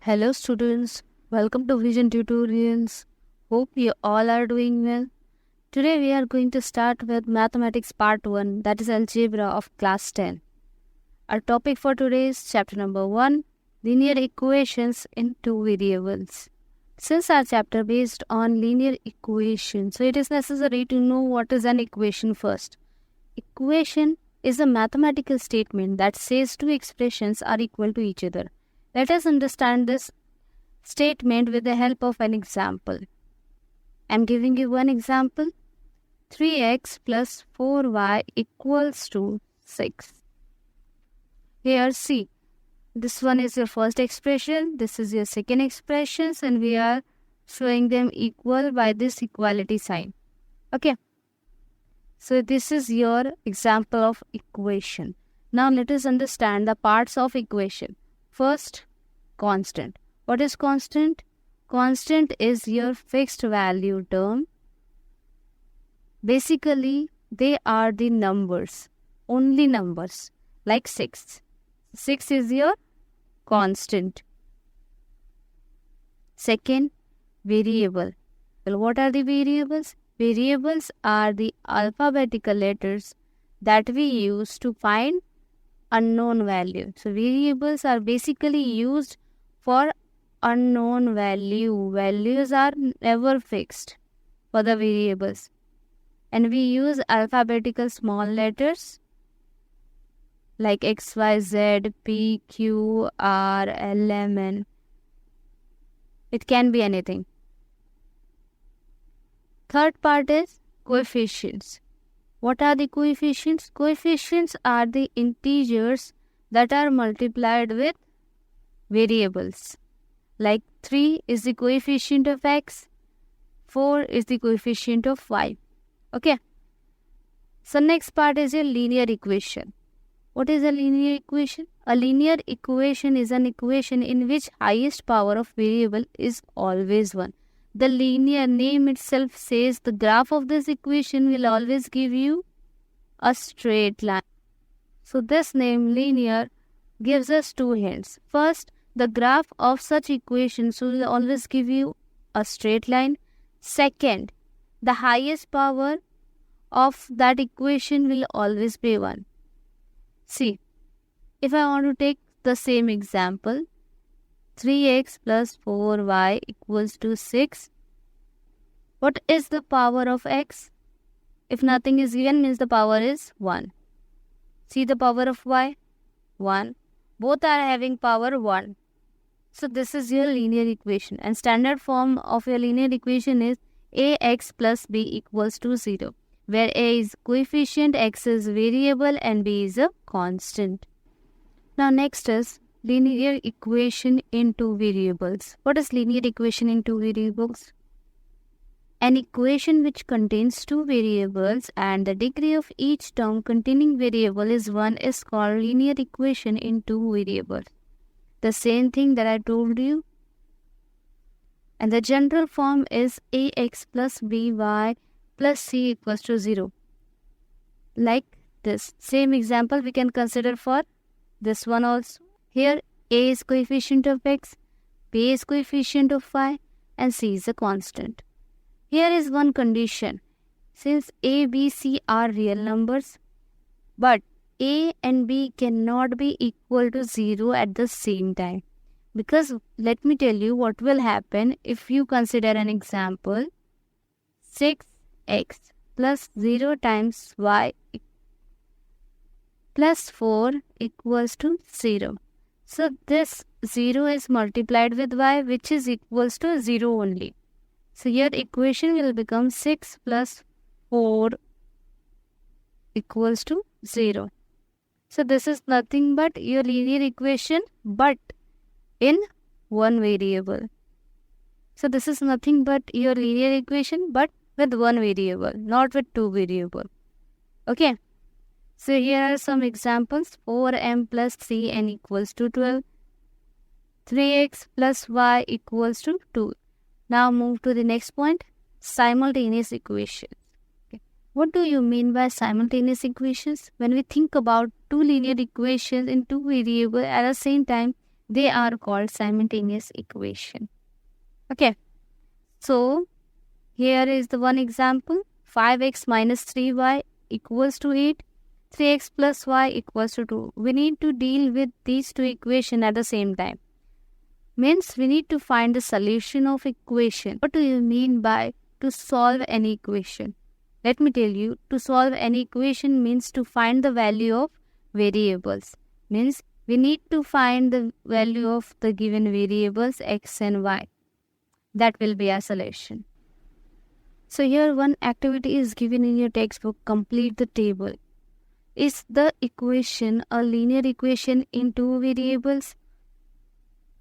Hello students, welcome to Vision Tutorials. Hope you all are doing well. Today we are going to start with Mathematics Part 1, that is Algebra of Class 10. Our topic for today is Chapter number 1, Linear Equations in Two Variables. Since our chapter based on linear equations, so it is necessary to know what is an equation first. Equation is a mathematical statement that says two expressions are equal to each other. Let us understand this statement with the help of an example. I am giving you one example. 3x plus 4y equals to 6. Here see, this one is your first expression, this is your second expression, and we are showing them equal by this equality sign. Okay. So this is your example of equation. Now let us understand the parts of equation. First, constant. What is constant? Constant is your fixed value term. Basically, they are the numbers, only numbers, like 6. 6 is your constant. Second, variable. Well, what are the variables? Variables are the alphabetical letters that we use to find unknown value. So variables are basically used for unknown value. Values are never fixed for the variables. And we use alphabetical small letters like X, Y, Z, P, Q, R, L, M, N. It can be anything. Third part is coefficients. What are the coefficients? Coefficients are the integers that are multiplied with variables. Like 3 is the coefficient of x, 4 is the coefficient of y. Okay. So next part is a linear equation. What is a linear equation? A linear equation is an equation in which highest power of variable is always 1. The linear name itself says the graph of this equation will always give you a straight line. So this name linear gives us two hints. First, the graph of such equations will always give you a straight line. Second, the highest power of that equation will always be 1. See, if I want to take the same example, 3x plus 4y equals to 6. What is the power of x? If nothing is given, means the power is 1. See the power of y? 1. Both are having power 1. So this is your linear equation. And standard form of your linear equation is ax plus b equals to 0. Where a is coefficient, x is variable, and b is a constant. Now next is linear equation in two variables. What is linear equation in two variables? An equation which contains two variables and the degree of each term containing variable is 1 is called linear equation in two variables. The same thing that I told you. And the general form is ax plus by plus c equals to 0. Like this. Same example we can consider for this one also. Here a is coefficient of x, b is coefficient of y, and c is a constant. Here is one condition. Since a, b, c are real numbers, but a and b cannot be equal to 0 at the same time. Because let me tell you what will happen if you consider an example. 6x plus 0 times y plus 4 equals to 0. So this 0 is multiplied with y, which is equals to 0 only. So your equation will become 6 plus 4 equals to 0. So this is nothing but your linear equation, but in one variable. So this is nothing but your linear equation, but with one variable, not with two variables. Okay. So here are some examples. 4m plus cn equals to 12. 3x plus y equals to 2. Now move to the next point, simultaneous equations. Okay. What do you mean by simultaneous equations? When we think about two linear equations in two variables at the same time, they are called simultaneous equation. Okay, so here is the one example. 5x minus 3y equals to 8. 3x plus y equals to 2. We need to deal with these two equations at the same time. Means we need to find the solution of equation. What do you mean by to solve any equation? Let me tell you, to solve any equation means to find the value of variables. Means we need to find the value of the given variables x and y. That will be our solution. So here one activity is given in your textbook. Complete the table. Is the equation a linear equation in two variables?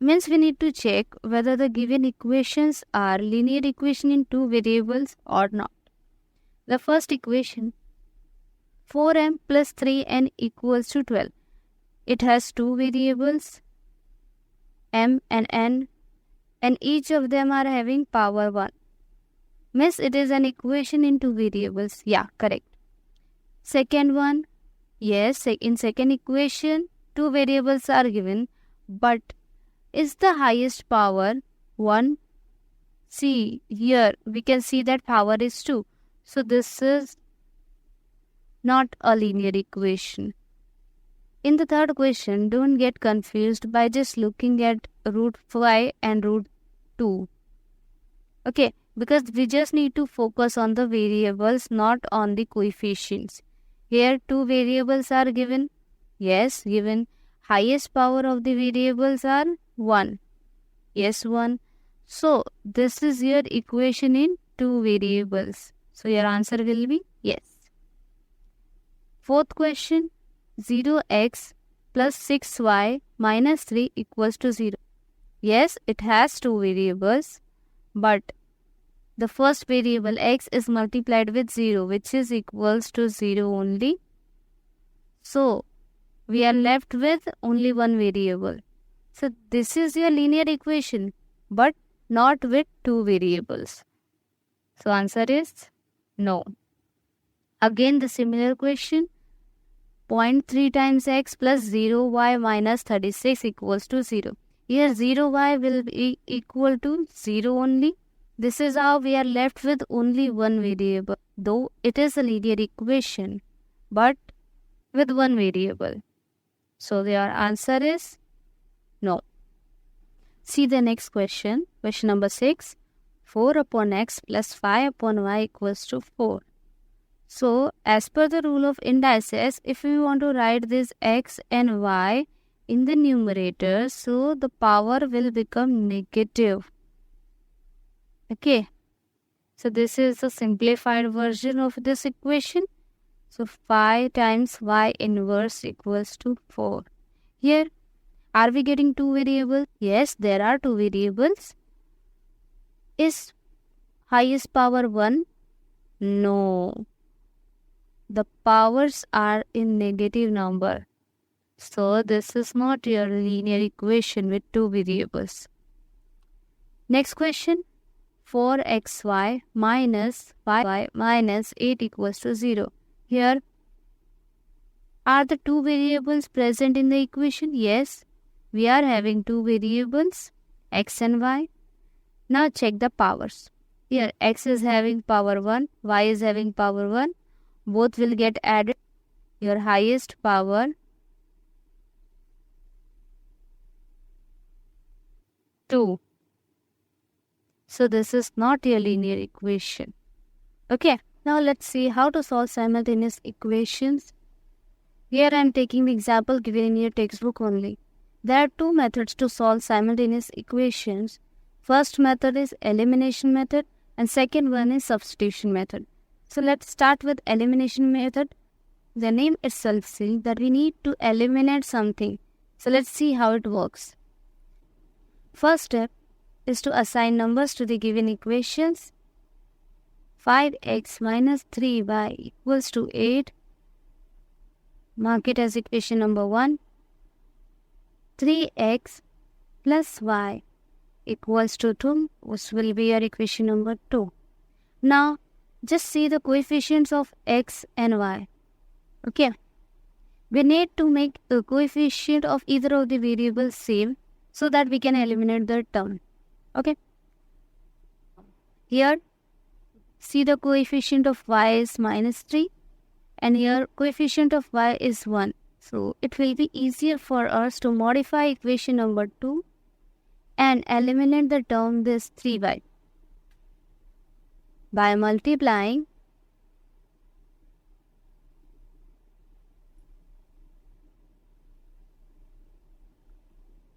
Means we need to check whether the given equations are linear equation in two variables or not. The first equation, 4m plus 3n equals to 12. It has two variables, m and n, and each of them are having power 1. Means it is an equation in two variables. Yeah, correct. Second one, yes, in second equation, two variables are given, but is the highest power 1? See, here we can see that power is 2. So this is not a linear equation. In the third question, don't get confused by just looking at root 5 and root 2. Okay, because we just need to focus on the variables, not on the coefficients. Here two variables are given. Yes, given. Highest power of the variables are 1. Yes, 1. So this is your equation in two variables. So your answer will be yes. Fourth question, 0x plus 6y minus 3 equals to 0. Yes, it has two variables, but the first variable x is multiplied with 0, which is equals to 0 only. So we are left with only one variable. So this is your linear equation, but not with two variables. So answer is no. Again the similar question. 0.3 times x plus 0y minus 36 equals to 0. Here 0y will be equal to 0 only. This is how we are left with only one variable. Though it is a linear equation, but with one variable. So your answer is no. See the next question. Question number 6. 4 upon x plus 5 upon y equals to 4. So, as per the rule of indices, if we want to write this x and y in the numerator, so the power will become negative. Okay. So, this is the simplified version of this equation. So, 5 times y inverse equals to 4. Here, are we getting two variables? Yes, there are two variables. Is highest power 1? No. The powers are in negative number. So this is not your linear equation with two variables. Next question. 4xy minus 5y minus 8 equals to 0. Here, are the two variables present in the equation? Yes, we are having two variables, x and y. Now check the powers. Here, x is having power 1, y is having power 1. Both will get added. Your highest power 2. So this is not a linear equation. Okay, now let's see how to solve simultaneous equations. Here I am taking the example given in your textbook only. There are two methods to solve simultaneous equations. First method is elimination method and second one is substitution method. So let's start with elimination method. The name itself says that we need to eliminate something. So let's see how it works. First step is to assign numbers to the given equations. 5x minus 3y equals to 8. Mark it as equation number 1. 3x plus y equals to 2, which will be your equation number 2. Now, just see the coefficients of x and y. Okay. We need to make the coefficient of either of the variables same so that we can eliminate the term. Okay. Here, see the coefficient of y is -3 and here coefficient of y is 1. So, it will be easier for us to modify equation number 2 and eliminate the term this 3y by multiplying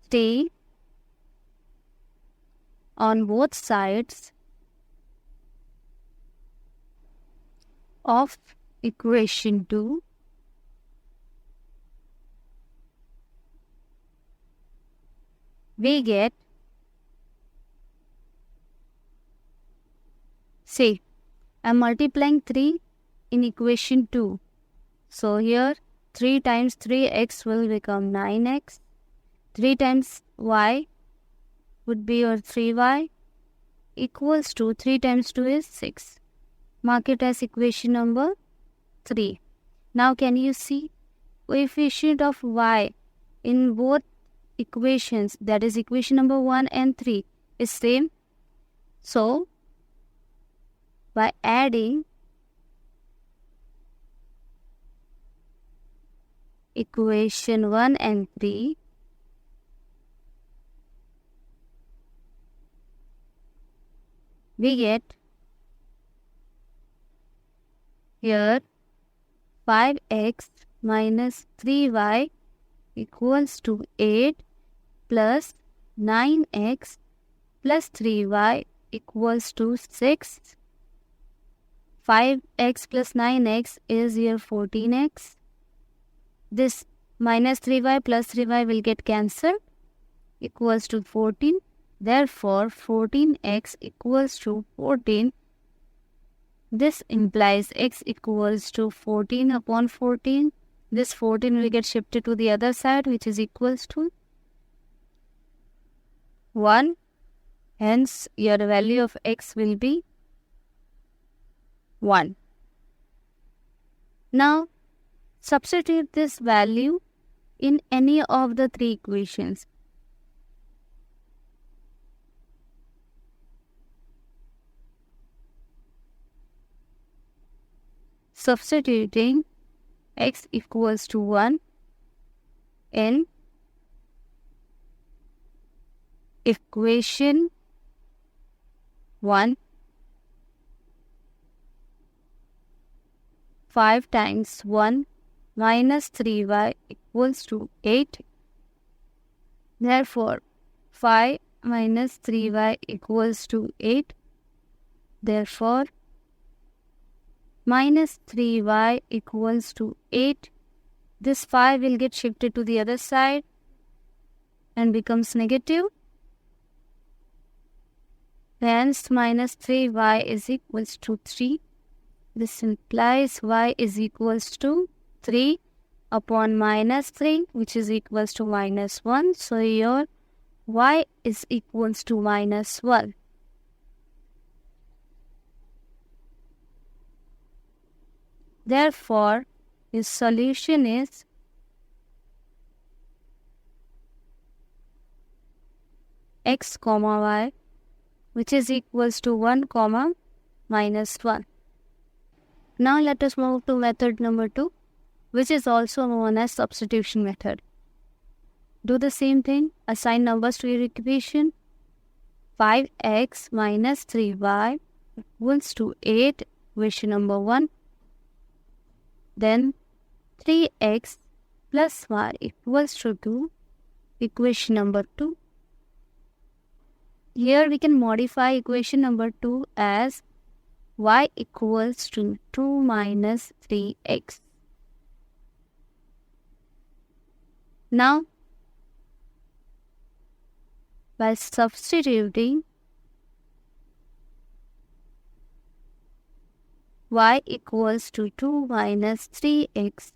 t on both sides of equation 2 we get, say, I'm multiplying 3 in equation 2. So here 3 times 3x will become 9x. 3 times y would be your 3y equals to 3 times 2 is 6. Mark it as equation number 3. Now can you see coefficient of y in both equations, that is equation number 1 and 3 is same. So by adding equation 1 and 3, we get here 5x minus 3y equals to 8 plus 9x plus 3y equals to 6. 5x plus 9x is here 14x. This minus 3y plus 3y will get cancelled, equals to 14. Therefore, 14x equals to 14. This implies x equals to 14 upon 14. This 14 will get shifted to the other side, which is equals to 1. Hence, your value of x will be 1. Now, substitute this value in any of the 3 equations. Substituting x equals to 1 in equation 1, 5 times 1 minus 3y equals to 8. Therefore, 5 minus 3y equals to 8. Therefore, minus 3y equals to 8. This 5 will get shifted to the other side and becomes negative. Hence, minus 3y is equals to 3. This implies y is equals to 3 upon minus 3, which is equals to minus 1. So, your y is equals to minus 1. Therefore, his solution is x comma y, which is equals to 1 comma minus 1. Now let us move to method number 2, which is also known as substitution method. Do the same thing. Assign numbers to your equation. 5x minus 3y equals to 8, equation number 1. Then 3x plus y equals to 2, equation number 2. Here we can modify equation number 2 as y equals to 2 minus 3x. Now, by substituting y equals to 2 minus 3x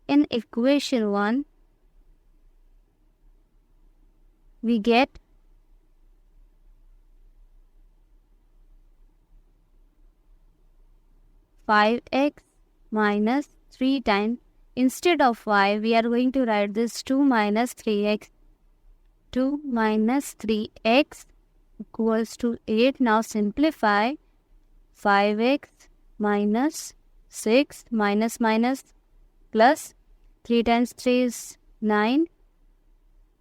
in equation 1, we get 5x minus 3 times. Instead of y, we are going to write this 2 minus 3x. 2 minus 3x equals to 8. Now simplify. 5x minus 6 minus plus 3 times 3 is 9.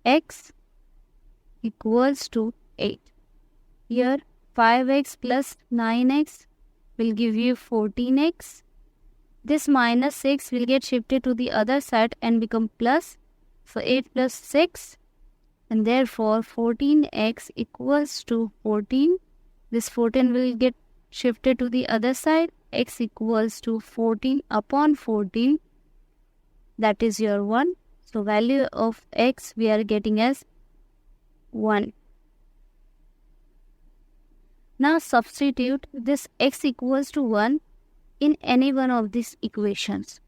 X equals to 8. Here 5x plus 9x will give you 14x. This minus 6 will get shifted to the other side and become plus. So 8 plus 6, and therefore 14x equals to 14. This 14 will get shifted to the other side. X equals to 14 upon 14. That is your 1. So value of x we are getting as 1. Now substitute this x equals to 1 in any one of these equations.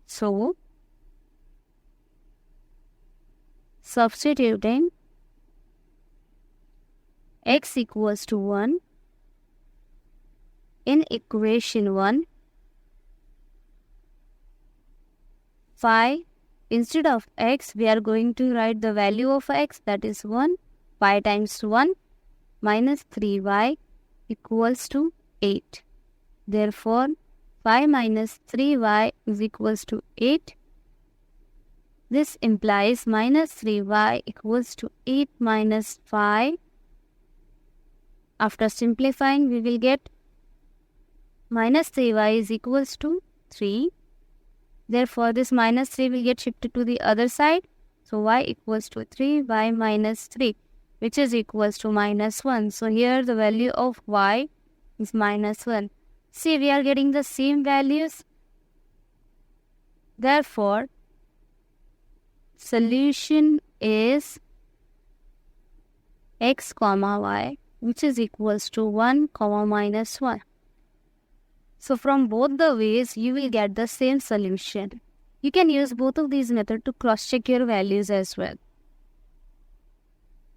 So substituting x equals to 1 in equation 1, 5, instead of x, we are going to write the value of x, that is 1. 5 times 1 minus 3y equals to 8. Therefore, 5 minus 3y is equals to 8. This implies minus 3y equals to 8 minus 5. After simplifying, we will get minus 3y is equals to 3. Therefore, this minus 3 will get shifted to the other side. So, y equals to 3, y minus 3, which is equals to minus 1. So, here the value of y is minus 1. See, we are getting the same values. Therefore, solution is x comma y, which is equals to 1 comma minus 1. So from both the ways, you will get the same solution. You can use both of these methods to cross-check your values as well.